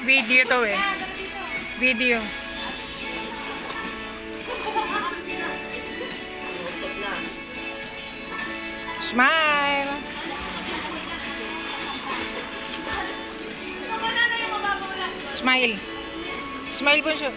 Video to eh. Video. Smile. Smile. Smile bunso.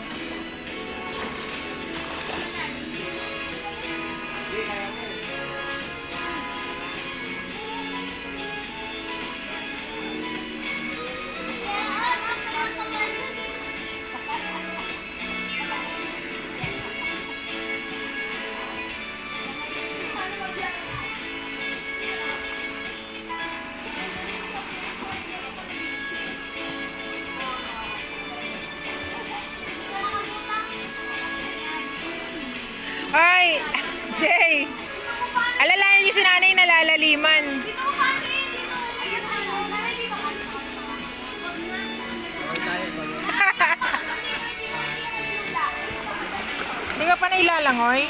Ay, Jay. Alalayan niyo si nanay nalalaliman. Hindi ka pa nailalangoy?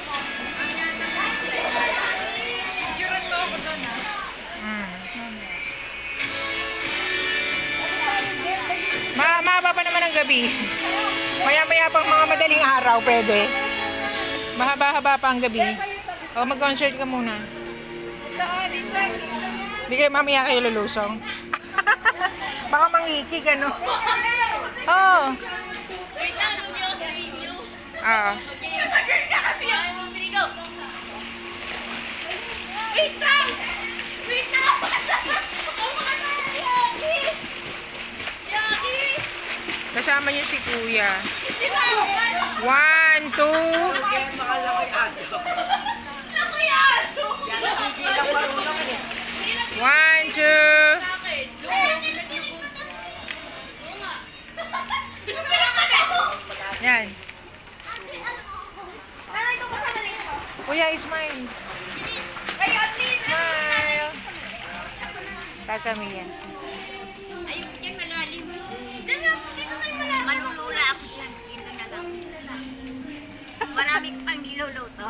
Mahaba pa naman ang gabi. Maya-maya pang mga madaling araw, pwede. Mahaba-haba pa ang gabi. O, mag-concert ka muna. Hindi kayo mamaya kayo lulusong. Baka mangikig, ano? Oo. Oo. Wait lang! Wait lang! Kasama niyo si Kuya. 1, 2. One, two. Yan. Kuya, smile. Smile. Kasami yan. Ayun, yan malalim. Dito kayo malalim. Malulula ako dyan. Dito na lang. Marami pang niluluto.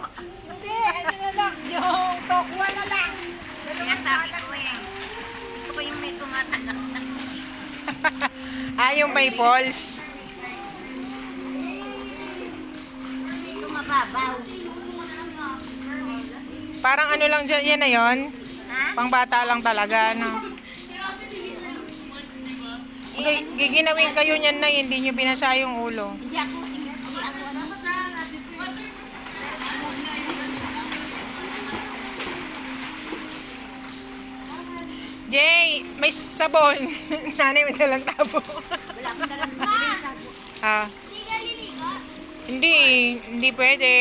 Hindi, ano na lang. Yung tokwa na lang. Kaya sabi ko eh. Gusto ko yung may tumatagak na. Yung may balls. May tumababaw. Parang ano lang dyan, yan na yun. Ha? Pangbata lang talaga, no? Giginawin kayo niyan na, hindi nyo binasa yung ulo. Hindi ako. Jay, may sabon. Nanay, may dalang tabo. Wala ko dalang tabo. Ah. Hindi, hindi pwede.